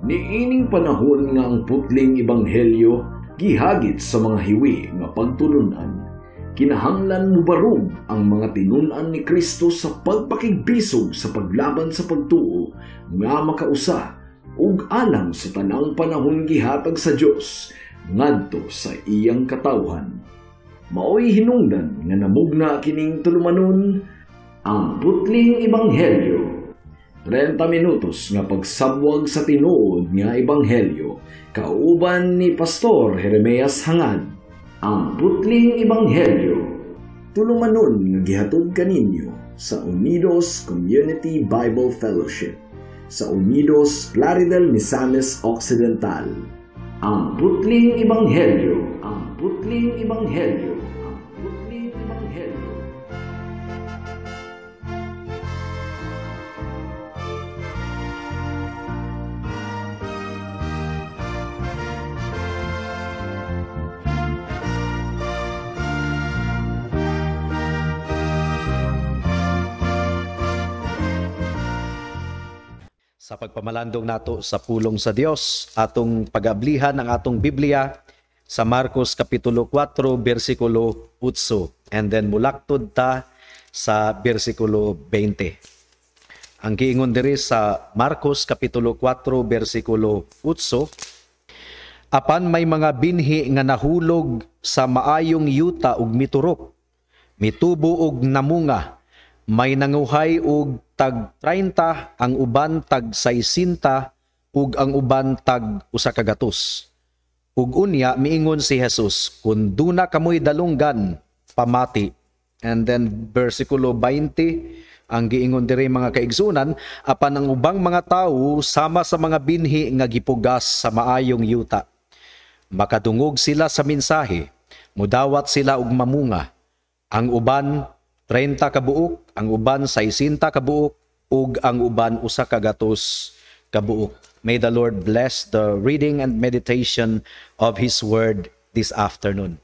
Niining panahon nga ang putling ebanghelyo gihagit sa mga hiwi nga pagtulunan. Kinahanglan mo barog ang mga tinunan ni Kristo sa pagpakigbisog sa paglaban sa pagtuo nga makausa ug alang sa tanang panahon gihatag sa Dios ngadto sa iyang katawhan. Maoy hinungdan nga namugna kining tulumanon ang putling ebanghelyo. 30 minutos nga pagsabwag sa tinuod nga ebanghelyo kauban ni Pastor Jeremias Hangad. Ang putling ebanghelyo tulumanon nga gihatod kaninyo sa Unidos Community Bible Fellowship sa Unidos Plaridel, Misamis Occidental. Ang putling ebanghelyo, ang putling ebanghelyo, ang putling ebanghelyo. Sa pagpamalandong nato sa pulong sa Dios, atong pag-ablihan ang atong Biblia sa Marcos Kapitulo 4, versikulo 8, and then mulaktod ta sa versikulo 20. Ang giingon diri sa Marcos Kapitulo 4, versikulo 8, apan may mga binhi nga nahulog sa maayong yuta ug miturok, mitubo ug namunga, may nanguhay og tag 30, ang uban tag 60, ug ang uban tag 100. Ug unya miingon si Jesus, kun duna kamoy dalunggan, pamati. And then versikulo 20, ang giingon diri mga kaigsunan, apan ang ubang mga tawo sama sa mga binhi nga gipugas sa maayong yuta. Makadungog sila sa mensahe, mudawat sila og mamunga. Ang uban 30 ka buok, ang uban 60 ka buok, ug ang uban 100 ka buok. May the Lord bless the reading and meditation of His Word this afternoon.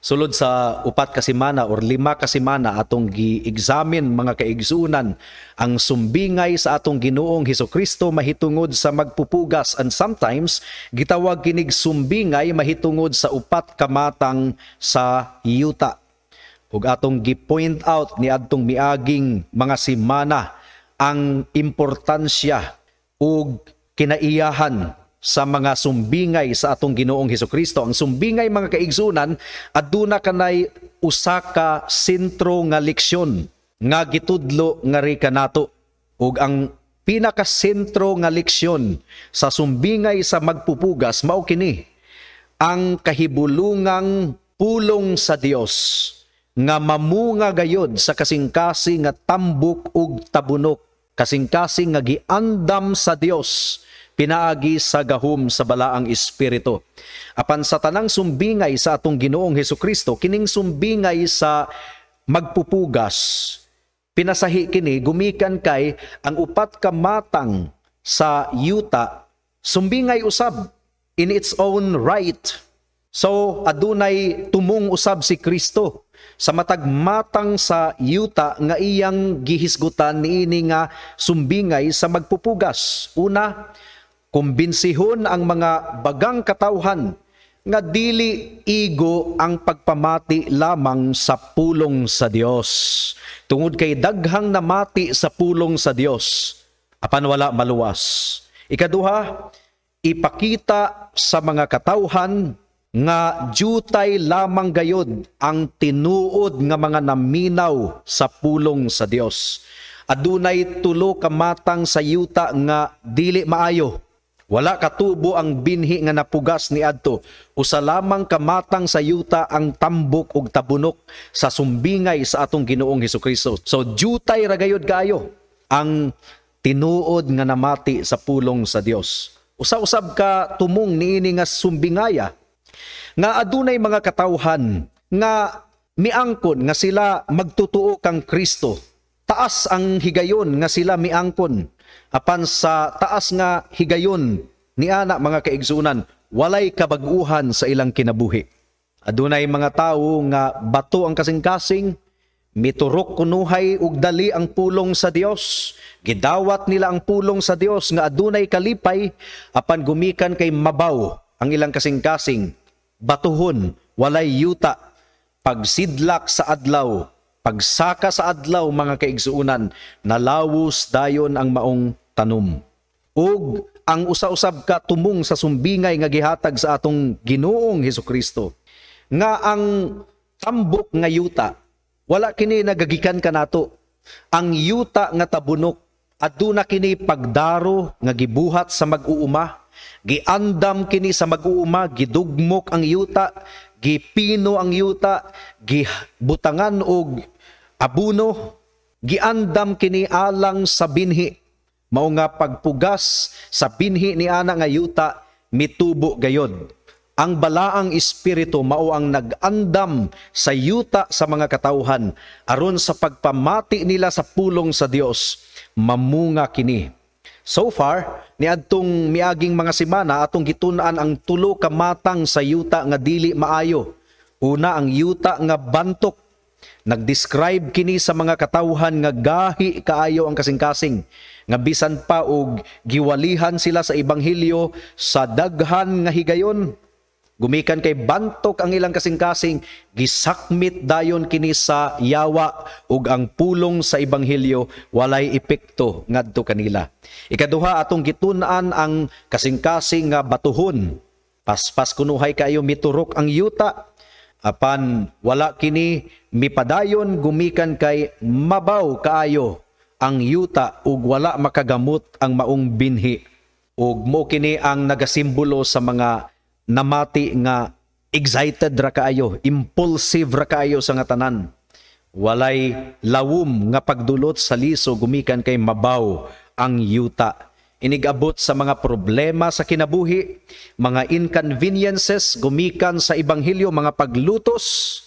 Sulod sa 4 ka semana or 5 ka semana atong gi-examine mga kaigsunan ang sumbingay sa atong Ginoong Hesukristo mahitungod sa magpupugas, and sometimes gitawag kinig sumbingay mahitungod sa 4 ka matang sa yuta. Ug atong gi-point out ni adtong miaging mga semana ang importansya ug kinaiyahan sa mga sumbingay sa atong Ginoong Hesukristo. Ang sumbingay mga kaigsunan aduna kanay usa ka sentro nga leksyon nga gitudlo nga ri kanato. Ug ang pinaka-sentro nga leksyon sa sumbingay sa magpupugas mao kini ang kahibulungang pulong sa Dios nga mamunga gayod sa kasing-kasing nga tambok ug tabunok, kasing-kasing nga giandam sa Dios pinaagi sa gahom sa balaang espiritu. Apan sa tanang sumbingay sa atong Ginoong Hesukristo, kining sumbingay sa magpupugas, pinasahi kini gumikan kay ang 4 ka matang sa yuta, sumbingay usab in its own right. So adunay tumong usab si Kristo sa matag matang sa yuta nga iyang gihisgutan niini nga sumbingay sa magpupugas. Una, kumbinsihon ang mga bagang katawhan nga dili igo ang pagpamati lamang sa pulong sa Dios. Tungod kay daghang namati sa pulong sa Dios, apan wala maluwas. Ikaduha, ipakita sa mga katawhan nga jutay lamang gayod ang tinuod nga mga naminaw sa pulong sa Dios. Adunay 3 ka matang sa yuta nga dili maayo. Wala katubo ang binhi nga napugas ni adto. Usa lamang ka matang sa yuta ang tambok ug tabunok sa sumbingay sa atong Ginoong Hesukristo. So jutay ra gayod kaayo ang tinuod nga namati sa pulong sa Dios. Usa-usab ka tumong niini nga sumbingaya nga adunay mga katawhan nga miangkon nga sila magtutuo kang Kristo. Taas ang higayon nga sila miangkon. Apan sa taas nga higayon ni ana mga kaigsunan, walay kabag-uhan sa ilang kinabuhi. Adunay mga tawo nga bato ang kasing-kasing, miturok kunuhay ug dali ang pulong sa Dios. Gidawat nila ang pulong sa Dios nga adunay kalipay apan gumikan kay mabaw ang ilang kasing-kasing. Batuhon, walay yuta, pagsidlak sa adlaw, pagsaka sa adlaw mga kaigsuunan, nalawos dayon ang maong tanom. Ug ang usa-usab ka tumong sa sumbingay nga gihatag sa atong Ginoong Hesukristo nga ang tambok nga yuta wala kini nagagikan kanato. Ang yuta nga tabunok aduna kini pagdaro nga gibuhat sa mag-uuma, giandam kini sa mag-uuma, gidugmok ang yuta, gipino ang yuta, gibutangan og abuno, giandam kini alang sa binhi. Mao nga pagpugas sa binhi ni ana nga yuta mitubo gayod. Ang balaang espiritu mao ang nag-andam sa yuta sa mga katawhan aron sa pagpamati nila sa pulong sa Dios mamunga kini. So far niadtong miaging mga semana atong gitun-an ang tulo ka matang sa yuta nga dili maayo. Una ang yuta nga bantok. Nag-describe kini sa mga katawhan nga gahi kaayo ang kasing-kasing nga bisan pa og giwalihan sila sa ebanghelyo sa daghan nga higayon. Gumikan kay bantok ang ilang kasing-kasing, gisakmit dayon kini sa yawa ug ang pulong sa ebanghelyo walay epekto ngadto kanila. Ikaduha atong gitun-an ang kasing-kasing nga batuhon. Paspas kunuhay kayo miturok ang yuta. Apan wala kini mipadayon gumikan kay mabaw kaayo ang yuta ug wala makagamot ang maong binhi. Ug mo kini ang nagasimbolo sa mga namati nga excited ra kaayo, impulsive ra kaayo sa nga tanan. Walay lawom nga pagdulot sa liso gumikan kay mabaw ang yuta. Inigabot sa mga problema sa kinabuhi, mga inconveniences gumikan sa ebanghelyo, mga paglutos,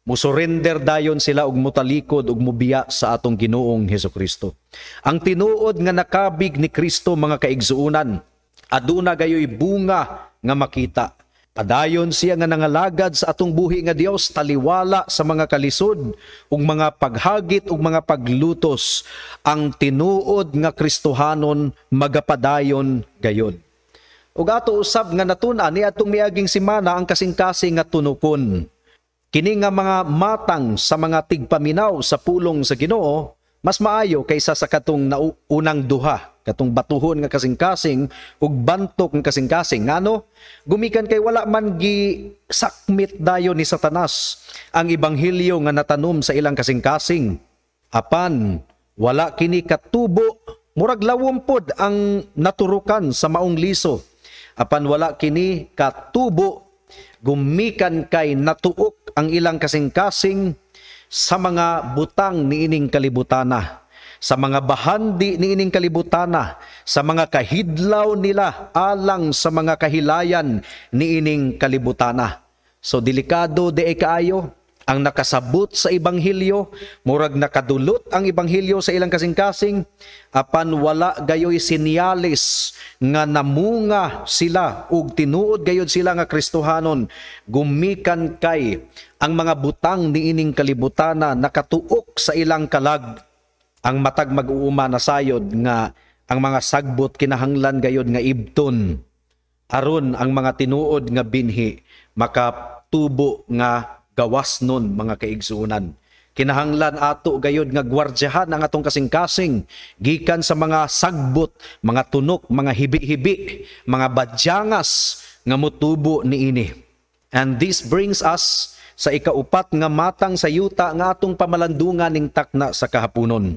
musurrender dayon sila og mutalikod ug mubiya sa atong Ginoong Hesukristo. Ang tinuod nga nakabig ni Kristo mga kaigsuunan, aduna gayoy bunga nga makita. Padayon siya nga nangalagad sa atong buhi nga Dios, taliwala sa mga kalisod ug mga paghagit ug mga paglutos. Ang tinuod nga Kristohanon magapadayon gayon. Ug ato usab nga natun-an ni atong miaging semana ang kasing-kasing nga tunukon. Kini nga mga matang sa mga tigpaminaw sa pulong sa Ginoo mas maayo kaysa sa katong unang duha, katong batuhon nga kasing-kasing ug bantok nga kasing-kasing. Ngano? Gumikan kay wala man gisakmit dayon ni Satanas ang ebanghelyo nga natanom sa ilang kasing-kasing. Apan wala kini katubo, murag lawom pod ang naturukan sa maong liso. Apan wala kini katubo, gumikan kay natuok ang ilang kasing-kasing sa mga butang niining kalibutana, sa mga bahandi niining kalibutana, sa mga kahidlaw nila alang sa mga kahilayan niining kalibutana. So delikado de kaayo ang nakasabot sa ebanghelyo, murag nakadulot ang ebanghelyo sa ilang kasing-kasing, apan wala gayoy sinyalis nga namunga sila ug tinuod gayod sila nga Kristohanon, gumikan kay ang mga butang niining kalibutana nakatuok sa ilang kalag. Ang matag mag-uuma na sayod nga ang mga sagbot kinahanglan gayod nga ibton aron ang mga tinuod nga binhi makatubo nga gawas nun mga kaigsuunan. Kinahanglan ato gayod nga gwardyahan ang atong kasing-kasing gikan sa mga sagbot, mga tunok, mga hibi-hibi, mga badyangas nga motubo niini. And this brings us sa ikaupat nga matang sa yuta nga atong pamalandungan ning takna sa kahaponon.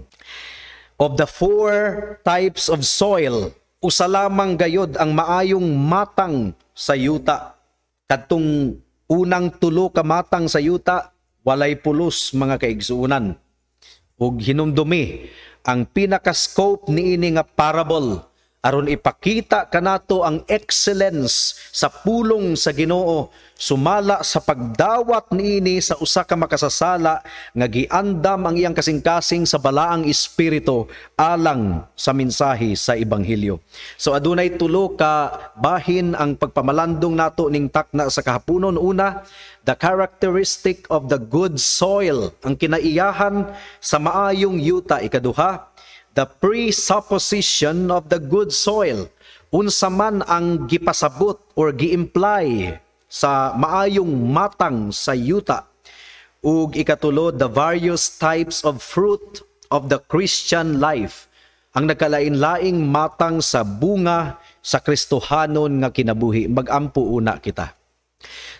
Of the 4 types of soil, usa lamang gayod ang maayong matang sa yuta. Kadtong unang tulo ka matang sa yuta, walay pulos mga kaigsuunan. Ug hinumdumi ang pinaka-scope niini nga parable aron ipakita kanato ang excellence sa pulong sa Ginoo sumala sa pagdawat niini sa usa ka makasasala nga giandam ang iyang kasing-kasing sa balaang espiritu alang sa mensahe sa ebanghelyo. So adunay tulo ka bahin ang pagpamalandong nato ning takna sa kahaponon. Una, the characteristic of the good soil, ang kinaiyahan sa maayong yuta. Ikaduha, the presupposition of the good soil, unsa man ang gipasabot or gi-imply sa maayong matang sa yuta. Ug ikatulo, the various types of fruit of the Christian life, ang nagkalain-laing matang sa bunga sa Kristohanon nga kinabuhi. Magampo una kita.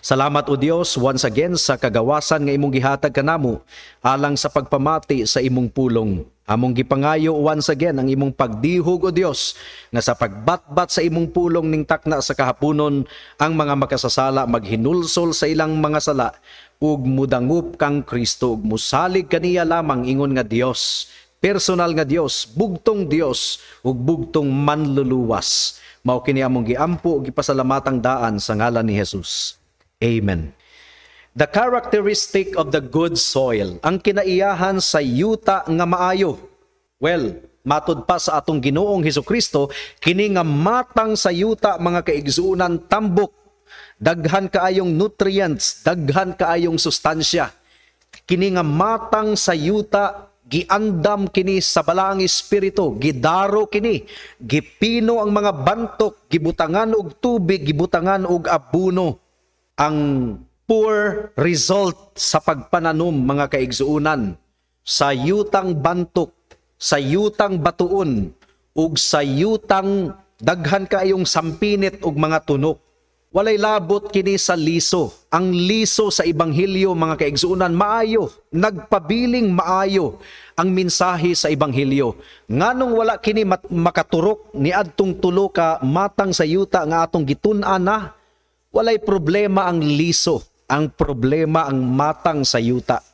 Salamat o Dios once again sa kagawasan nga imong gihatag kanamo alang sa pagpamati sa imong pulong. Among gipangayo once again ang imong pagdihog o Dios nga sa pagbatbat sa imong pulong ning takna sa kahaponon ang mga makasasala maghinulsol sa ilang mga sala ug mudangup kang Kristo ug musalig kaniya lamang ingon nga Dios, personal nga Dios, bugtong Dios ug bugtong manluluwas. Mao kini among giampo ug gipasalamatan daan sa ngalan ni Jesus. Amen. The characteristic of the good soil, ang kinaiyahan sa yuta nga maayo. Well, matud pa sa atong Ginoong Hesukristo, kini nga matang sa yuta mga kaigsuunan tambok, daghan kaayong nutrients, daghan kaayong sustansya. Kini nga matang sa yuta, giandam kini sa balaang espiritu, gidaro kini, gipino ang mga bantok, gibutangan og tubig, gibutangan og abono. Ang poor result sa pagpananom mga kaigsuunan sa yutang bantok, sa yutang batuon, ug sa yutang daghan kaayong sampinit ug mga tunok. Walay labot kini sa liso. Ang liso sa ebanghelyo mga kaigsuunan maayo, nagpabiling maayo ang mensahe sa ebanghelyo. Nganong wala kini makaturok ni adtong tulo ka matang sa yuta nga atong gitun-an na, walay problema ang liso, ang problema ang matang sa yuta.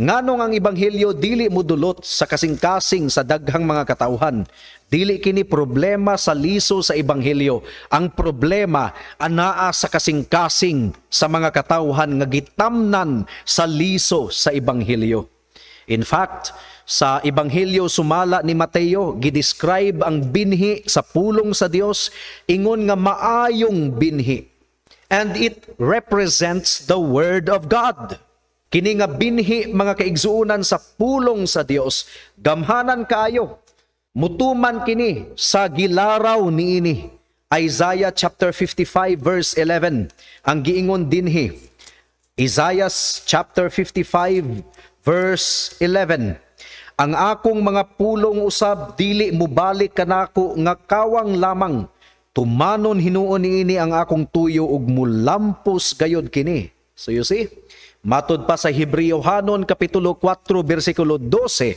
Nganong ang ebanghelyo dili modulot sa kasing-kasing sa daghang mga katawhan. Dili kini problema sa liso sa ebanghelyo. Ang problema anaa sa kasing-kasing sa mga katawhan nga gitamnan sa liso sa ebanghelyo. In fact, sa ebanghelyo sumala ni Mateo, gidescribe ang binhi sa pulong sa Dios ingon nga maayong binhi. And it represents the Word of God. Kini nga binhi mga kaigsuunan sa pulong sa Dios, gamhanan kaayo. Mutuman kini sa gilaraw niini. Isaiah chapter 55 verse 11. Ang giingon dinhi. Isaiah chapter 55 verse 11. Ang akong mga pulong usab dili mubalik kanako nga kawang lamang. Tumanon hinuon niini ang akong tuyo ug mulampos gayod kini. So you see, matud pa sa Hebreohanon kapitulo 4 bersikulo 12,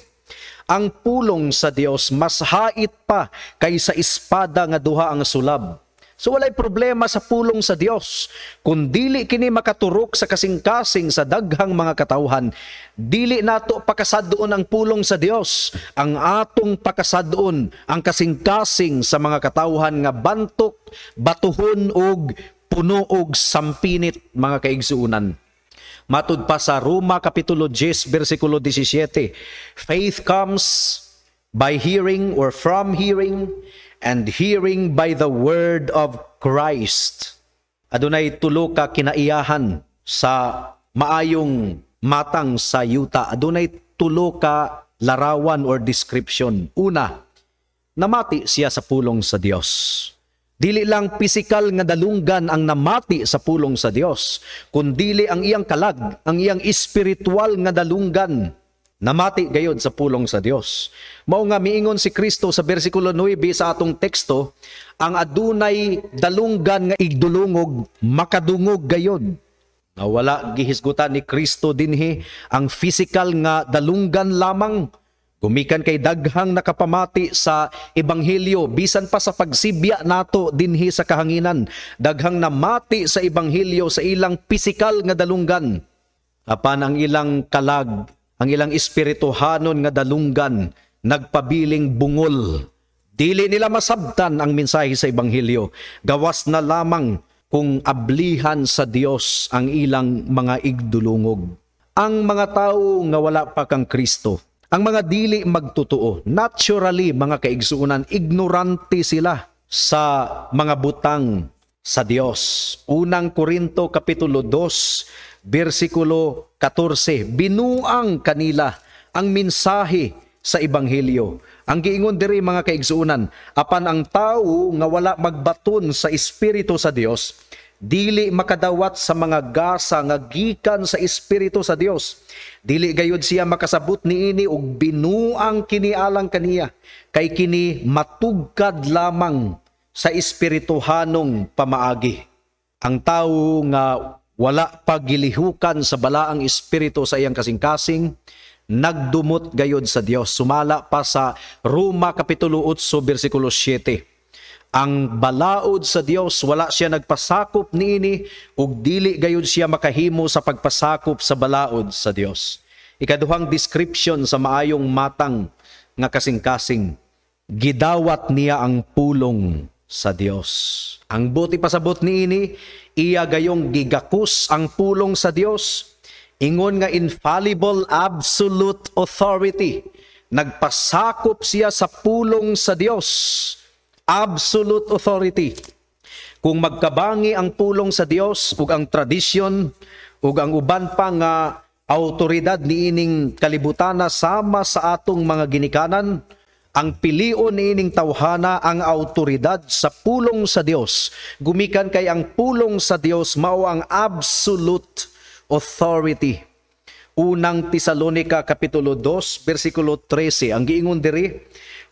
ang pulong sa Dios mas hait pa kaysa espada nga duha ang sulab. So walay problema sa pulong sa Dios. Kung dili kini makaturok sa kasing-kasing sa daghang mga katawhan, dili nato pakasadon ang pulong sa Dios. Ang atong pakasadon ang kasing-kasing sa mga katawhan nga bantok, batuhon og puno og sampinit mga kaigsuunan. Matud pa sa Roma kapitulo 10 bersikulo 17, faith comes by hearing or from hearing, and hearing by the word of Christ. Adunay tulo ka kinaiyahan sa maayong matang sa yuta. Adunay tulo ka larawan or description. Una, namati siya sa pulong sa Dios. Dili lang pisikal nga dalunggan ang namati sa pulong sa Dios, kundili ang iyang kalag, ang iyang espiritual nga dalunggan namati gayod sa pulong sa Dios. Mao nga miingon si Kristo sa bersikulo 9 sa atong teksto, ang adunay dalunggan nga igdulungog makadungog gayod. Wala gihisgutan ni Kristo dinhi ang physical nga dalunggan lamang. Gumikan kay daghang nakapamati sa ebanghelyo bisan pa sa pagsibya nato dinhi sa kahanginan. Daghang namati sa ebanghelyo sa ilang physical nga dalunggan. Apan ang ilang kalag, ang ilang espirituhanon nga dalunggan, nagpabiling bungol, Dili nila masabtan ang mensahe sa Ebanghelyo. Gawas na lamang kung ablihan sa Dios ang ilang mga igdulungog. Ang mga tao nga wala pa kang Kristo, ang mga dili magtotoo, naturally mga kaigsuunan, ignorante sila sa mga butang sa Dios. Unang Korinto Kapitulo 2, versikulo 14, binuang kanila ang mensahe sa Ebanghelyo. Ang giingon diri mga kaigsuunan, apan ang tao nga wala magbaton sa Espiritu sa Dios, dili makadawat sa mga gasa nga gikan sa Espiritu sa Dios. Dili gayud siya makasabot niini og binuang kini alang kaniya, kay kini matugkad lamang sa espirituhanong pamaagi. Ang tawo nga wala pagilihukan sa balaang espiritu sa iyang kasing-kasing, nagdumot gayod sa Dios. Sumala pa sa Roma Kapitulo 8, versikulo 7. Ang balaod sa Dios, wala siya nagpasakop niini ug dili gayud siya makahimo sa pagpasakop sa balaod sa Dios. Ikaduhang description sa maayong matang nga kasing-kasing, gidawat niya ang pulong sa Dios. Ang buti pasabot niini, iya gayong gigakus ang pulong sa Dios. Ingon nga infallible absolute authority. Nagpasakop siya sa pulong sa Dios. Absolute authority. Kung magkabangi ang pulong sa Dios ug ang tradisyon ug ang uban pa nga autoridad niining kalibutana sama sa atong mga ginikanan, ang pilion niining tawhana ang autoridad sa pulong sa Dios. Gumikan kay ang pulong sa Dios mao ang absolute authority. Unang Tesalonica Kapitulo 2, versikulo 13. Ang giingon diri,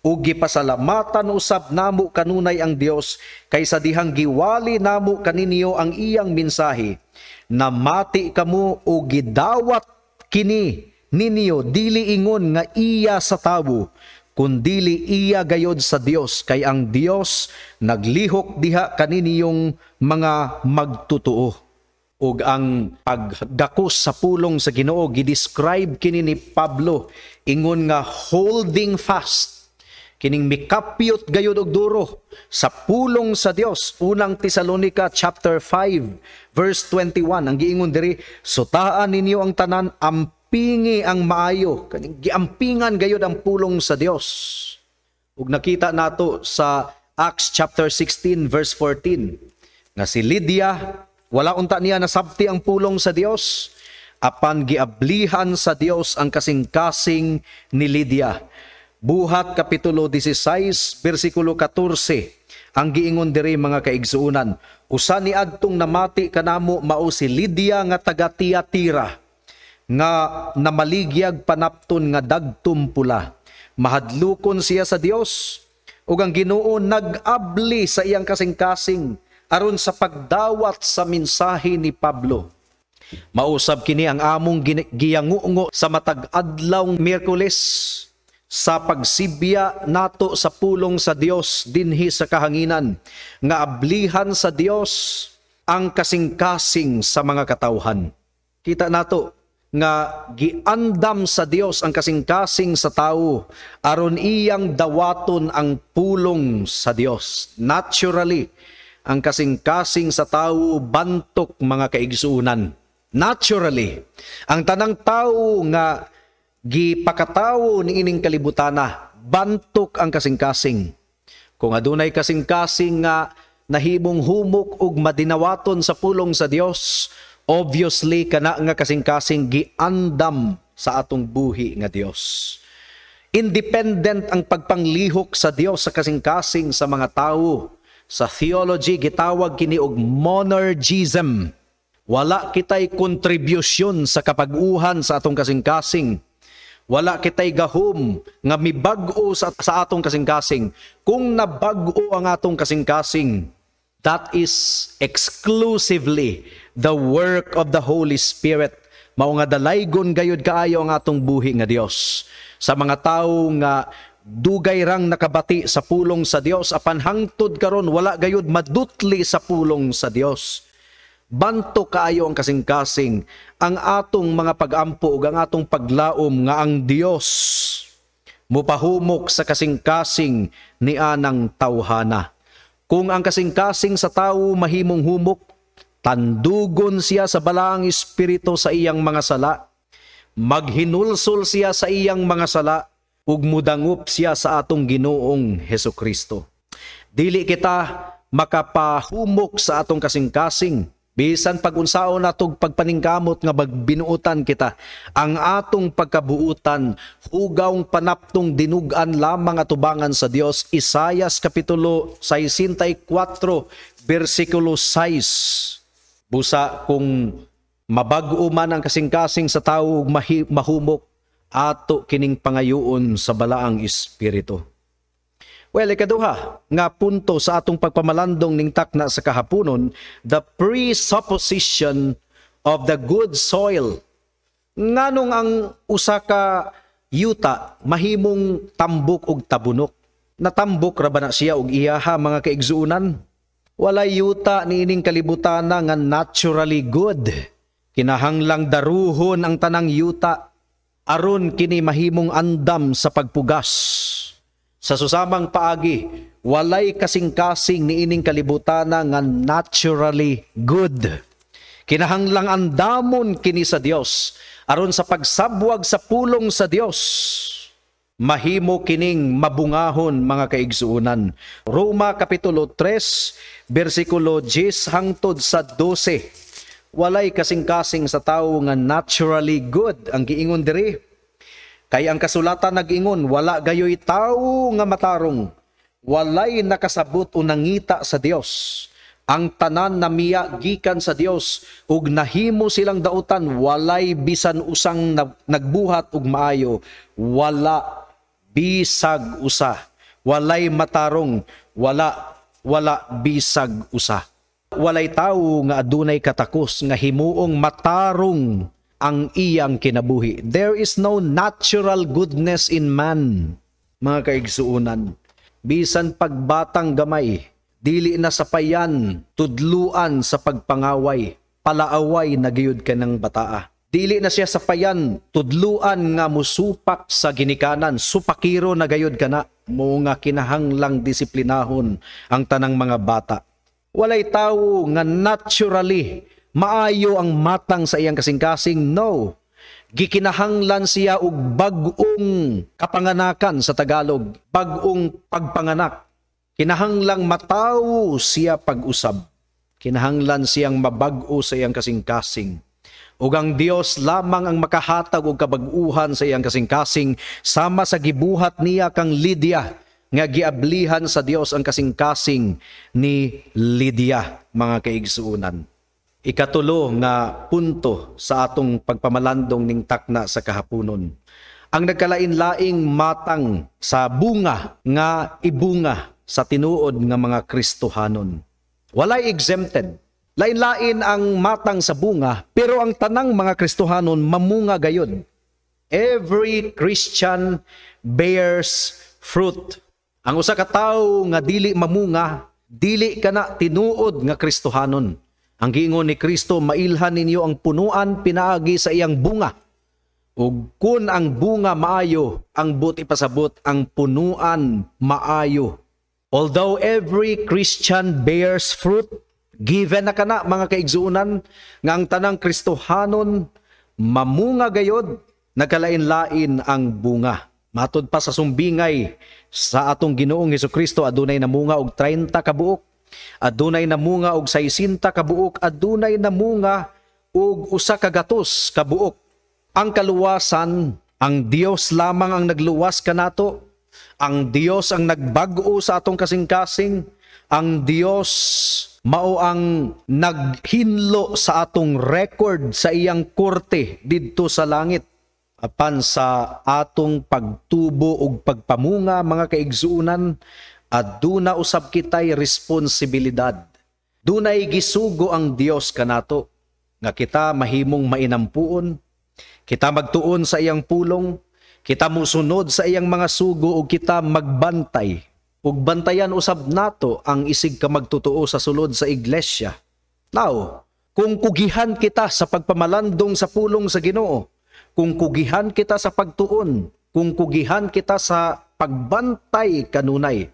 ug gipasalamatan usab namo kanunay ang Dios kaysa dihang giwali namo kaninyo ang iyang mensahe, na mati kamo o gidawat kini ninyo dili ingon nga iya sa tawo, kundili iya gayod sa Dios, kay ang Dios naglihok diha kaninyong mga magtutuo. Ug ang pagdakos sa pulong sa Ginoo gidescribe kini ni Pablo, ingon nga holding fast, kining mikapyot gayud og duro sa pulong sa Dios. Unang Tesalonica chapter 5 verse 21, ang giingon diri, sutaan ninyo ang tanan, ampingi ang maayo, kaning giampingan gayud ang pulong sa Dios. Ug nakita nato sa Acts chapter 16 verse 14 nga si Lydia, wala unta niya nasabti ang pulong sa Dios, apan giablihan sa Dios ang kasing-kasing ni Lydia. Buhat Kapitulo 16, versikulo 14, ang giingon diri mga kaigsuunan, usa ni adtong namati kanamo mao si Lydia nga taga Tiatira, nga namaligyag panapton nga dagtum pula. Mahadlukon siya sa Dios, ug ang Ginoo nag-abli sa iyang kasing-kasing aron sa pagdawat sa mensahe ni Pablo. Mausab kini ang among giyangungo sa matag adlawng Miyerkules sa pagsibya nato sa pulong sa Dios dinhi sa kahanginan, nga ablihan sa Dios ang kasing-kasing sa mga katawhan. Kita nato nga giandam sa Dios ang kasing-kasing sa tawo aron iyang dawaton ang pulong sa Dios. Naturally, ang kasing-kasing sa tawo bantok mga kaigsuunan. Naturally, ang tanang tawo nga gipakatawo ni ining kalibutana, bantok ang kasing-kasing. Kung adunay kasing-kasing nga nahimong humok ug madinawaton sa pulong sa Dios, obviously kana nga kasing-kasing giandam sa atong buhi nga Dios. Independent ang pagpanglihok sa Dios sa kasing-kasing sa mga tawo. Sa theology gitawag kini og monergism. Wala kitay kontribusyon sa kapag-uhan sa atong kasing-kasing. Wala kitay gahom nga mibag-o sa atong kasing-kasing. Kung nabag-o ang atong kasing-kasing, that is exclusively the work of the Holy Spirit. Mao nga dalaygon gayud kaayo ang atong buhi nga Dios. Sa mga tawo nga dugay rang nakabati sa pulong sa Dios, apan hangtod karon wala gayud madutli sa pulong sa Dios. Banto kaayo ang kasing-kasing, ang atong mga pag-ampo ug ang atong paglaom nga ang Dios mupahumok sa kasing-kasing ni anang tawhana. Kung ang kasing-kasing sa tao mahimong humok, tandugon siya sa balaang espiritu sa iyang mga sala, maghinulsol siya sa iyang mga sala, ug mudangup siya sa atong Ginoong Hesukristo. Dili kita makapahumok sa atong kasing-kasing, bisan pag-unsaon natong pagpaningkamot nga magbinuutan kita. Ang atong pagkabuutan, hugawng panaptong dinugan lamang atubangan sa Dios. Isaias Kapitulo 64, versikulo 6. Busa kung mabag-o man ang kasing-kasing sa tao mahumok, ato kining pangayoon sa balaang espiritu. Well, ikaduha nga punto sa atong pagpamalandong ning takna sa kahaponon, the presupposition of the good soil. Nganong ang usa ka yuta mahimong tambok og tabunok? Natambok ra ba na siya og iyaha mga kaigsuunan? Walay yuta niining kalibutan nga naturally good. Kinahanglang daruhon ang tanang yuta aron kini mahimong andam sa pagpugas. Sa susamang paagi, walay kasing-kasing niining kalibutana nga naturally good. Kinahanglang andamon kini sa Dios aron sa pagsabwag sa pulong sa Dios. Mahimo kining mabungahon mga kaigsuunan. Roma Kapitulo 3, versikulo 10 hangtod sa 12. Walay kasing-kasing sa tawo nga naturally good ang giingon diri. Kay ang kasulatan nag-ingon, wala gayoy tawo nga matarong, walay nakasabot o nangita sa Dios. Ang tanan namiya gikan sa Dios, ug nahimo silang dautan, walay bisan usang nagbuhat og maayo, wala bisag usa, walay matarong, wala bisag usa. Walay tawo nga adunay katakos nga himuong matarong ang iyang kinabuhi. There is no natural goodness in man, mga kaigsuunan. Bisan pagbatang gamay, dili na sapayan, tudluan sa pagpangaway, palaaway na gayud ka ng bataa. Dili na siya sapayan, tudluan nga musupak sa ginikanan, supakiro na gayud ka na, mo nga kinahanglang disiplinahon ang tanang mga bata. Walay tawo nga naturally maayo ang matang sa iyang kasing-kasing, no. Gikinahanglan siya og bag-ong kapanganakan sa Tagalog, bag-ong pagpanganak. Kinahanglang matawo siya pag-usab. Kinahanglan siyang mabag-o sa iyang kasing-kasing. Ug ang Dios lamang ang makahatag og kabag-uhan sa iyang kasing-kasing, sama sa gibuhat niya kang Lydia, nga giablihan sa Dios ang kasing-kasing ni Lydia, mga kaigsuunan. Ikatulo nga punto sa atong pagpamalandong ning takna sa kahaponon. Ang nagkalain-laing matang sa bunga nga ibunga sa tinuod nga mga Kristohanon. Walay exempted. Lain-lain ang matang sa bunga, pero ang tanang mga Kristohanon mamunga gayud. Every Christian bears fruit. Ang usa ka tawo nga dili mamunga, dili kana tinuod nga Kristohanon. Ang giingon ni Kristo, mailhan ninyo ang punuan pinaagi sa iyang bunga. Ug kun ang bunga maayo, ang buti pasabot ang punuan maayo. Although every Christian bears fruit, given na kana mga kaigsuunan nga ang tanang Kristohanon mamunga gayod, nagkalain-lain ang bunga. Matod pa sa sumbingay sa atong Ginoong Hesukristo, adunay namunga og 30 kabuok. Adunay namunga og 60 kabuok, adunay namunga og 100 kabuok. Ang kaluwasan, ang Dios lamang ang nagluwas kanato. Ang Dios ang nagbag-o sa atong kasing-kasing. Ang Dios mao ang naghinlo sa atong record sa iyang korte didto sa langit. Apan sa atong pagtubo ug pagpamunga mga kaigsuunan, aduna usab kitay responsibilidad. Dunay gisugo ang Dios kanato nga kita mahimong mainampuon, kita magtuon sa iyang pulong, kita musunod sa iyang mga sugo ug kita magbantay. Ug bantayan usab nato ang isig ka magtutuo sa sulod sa iglesia. Now, kung kugihan kita sa pagpamalandong sa pulong sa Ginoo, kung kugihan kita sa pagtuon, kung kugihan kita sa pagbantay kanunay,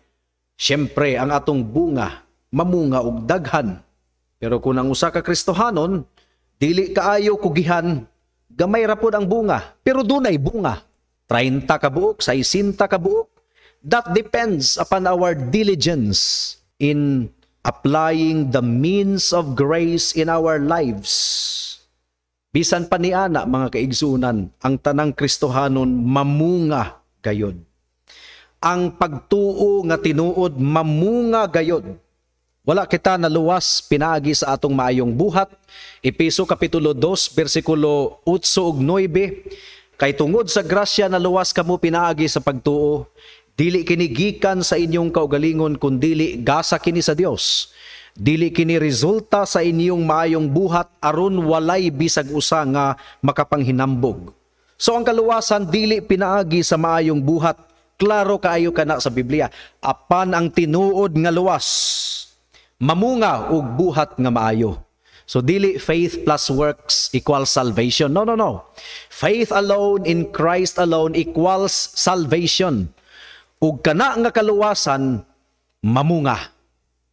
syempre ang atong bunga mamunga og daghan. Pero kung ang usa ka Kristohanon dili kaayo kugihan, gamay ra pod ang bunga, pero dunay bunga. 30 ka buok, 60 ka buok. That depends upon our diligence in applying the means of grace in our lives. Bisan pa ni ana mga kaigsunan, ang tanang Kristohanon mamunga gayod. Ang pagtuo nga tinuod mamunga gayod. Wala kita naluwas pinaagi sa atong maayong buhat. Efeso kapitulo 2 bersikulo 8 ug 9. Kay tungod sa grasya naluwas kamo pinaagi sa pagtuo, dili kini gikan sa inyong kaugalingon kundili gasa kini sa Dios. Dili kini resulta sa inyong maayong buhat aron walay bisag usa nga makapanghinambog. So ang kaluwasan dili pinaagi sa maayong buhat. Klaro kaayo kana sa Biblia. Apan ang tinuod nga luwas, mamunga og buhat nga maayo. So dili faith plus works equals salvation. No. Faith alone in Christ alone equals salvation. Ug kana nga kaluwasan mamunga.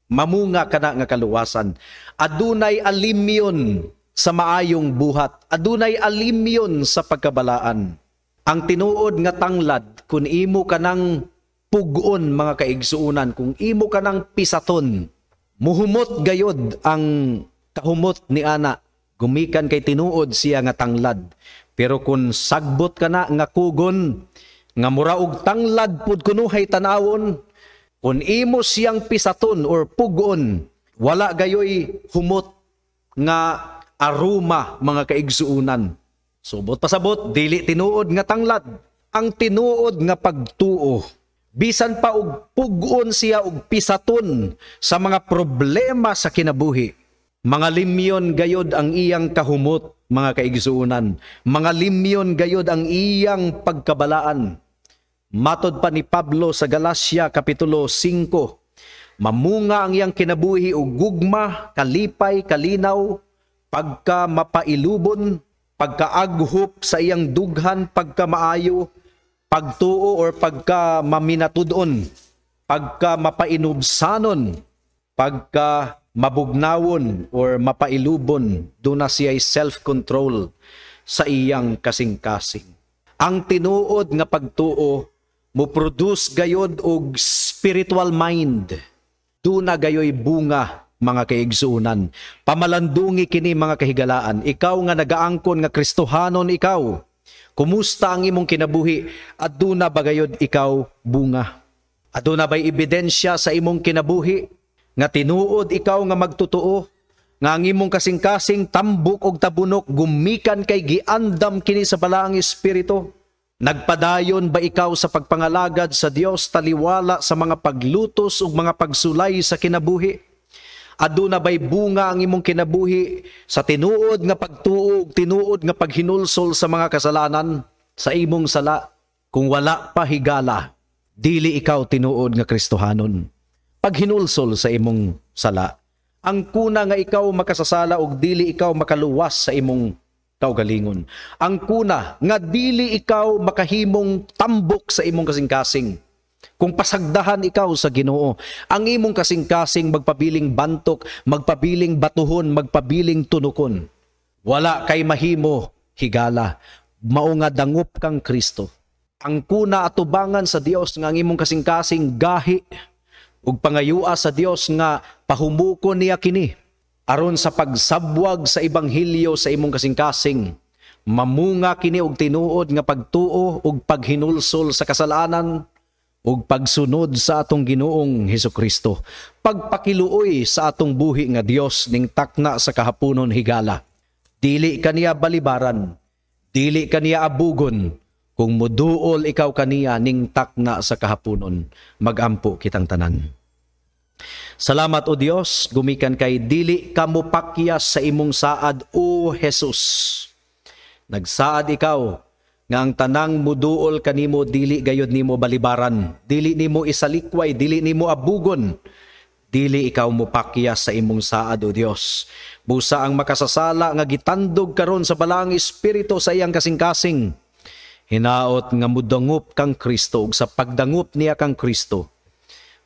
Mamunga kana nga kaluwasan. Adunay alimyon sa maayong buhat. Adunay alimyon sa pagkabalaan. Ang tinuod nga tanglad, kung imo kanang pugon mga kaigsuunan, kung imo kanang pisaton, muhumot gayod ang kahumot ni ana. Gumikan kay tinuod siya nga tanglad. Pero kung sagbot kana nga kugon, nga mura og tanglad pud kunuhay tanawon, kung imo siyang pisaton or pugon, wala gayoy humot nga aroma mga kaigsuunan. Subot pasabot, dili tinuod nga tanglad. Ang tinuod nga pagtuo. Bisan pa og pugon siya og pisaton sa mga problema sa kinabuhi. Mga limyon gayod ang iyang kahumot mga kaigsuunan. Mga limyon gayod ang iyang pagkabalaan. Matod pa ni Pablo sa Galacia kapitulo 5, mamunga ang iyang kinabuhi og gugma, kalipay, kalinaw, pagka mapailubon, pagkaaghop sa iyang dughan, pagka maayo, pagtuo or pagka maminatudon, pagka mapainubsanon, pagka mabugnawon or mapailubon, duna siya'y self-control sa iyang kasing-kasing. Ang tinuod nga pagtuo mo produce gayod og spiritual mind. Duna gayoy bunga mga kaigsuunan. Pamalandungi kini mga kahigalaan. Ikaw nga nagaangkon nga Kristohanon ikaw. Kumusta ang imong kinabuhi? Aduna ba gayod ikaw bunga? Aduna ba'y ebidensya sa imong kinabuhi nga tinuod ikaw nga magtutuo? Nga ang imong kasing-kasing tambok og tabunok gumikan kay giandam kini sa balaang espiritu? Nagpadayon ba ikaw sa pagpangalagad sa Dios taliwala sa mga paglutos ug mga pagsulay sa kinabuhi? Aduna ba'y bunga ang imong kinabuhi sa tinuod nga pagtuo ug tinuod nga paghinulsol sa mga kasalanan sa imong sala? Kung wala pa higala, dili ikaw tinuod nga Kristohanon. Paghinulsol sa imong sala. Ang kuna nga ikaw makasasala ug dili ikaw makaluwas sa imong kaugalingon. Ang kuna nga dili ikaw makahimong tambok sa imong kasing-kasing. Kung pasagdahan ikaw sa Ginoo, ang imong kasing-kasing magpabiling bantok, magpabiling batuhon, magpabiling tunukon. Wala kay mahimo higala. Mao nga dangup kang Kristo. Ang kuna atubangan sa Dios nga ang imong kasing-kasing gahi ug pangayua sa Dios nga pahumukon niya kini. Aron sa pagsabwag sa ebanghelyo sa imong kasing-kasing, mamunga kini og tinuod nga pagtuo ug paghinulsol sa kasalanan ug pagsunod sa atong Ginoong Hesukristo. Pagpakiluoy sa atong buhi nga Dios ning takna sa kahaponon higala. Dili kaniya balibaran, dili kaniya abugon, kung muduol ikaw kaniya ning takna sa kahaponon. Magampo kitang tanan. Salamat o Dios, gumikan kay dili ka mopakyas sa imong saad o Jesus. Nagsaad ikaw nga ang tanang muduol kanimo dili gayod nimo balibaran, dili nimo isalikway, dili nimo abugon, dili ikaw mopakyas sa imong saad o Dios. Busa ang makasasala nga gitandog karon sa balaang espiritu sa iyang kasing-kasing. Hinaot nga mudangup kang Kristo ug sa pagdangup niya kang Kristo,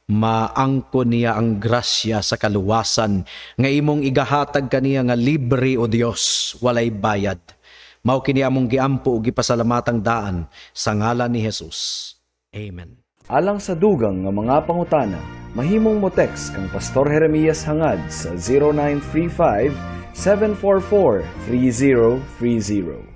maangko niya ang grasya sa kaluwasan nga imong igahatag kaniya nga libre o Dios, walay bayad. Mao kini among giampo ug gipasalamatang daan sa ngalan ni Jesus. Amen. Alang sa dugang nga mga pangutana, mahimong mo text kang Pastor Jeremias hangad sa 0935-744-3030.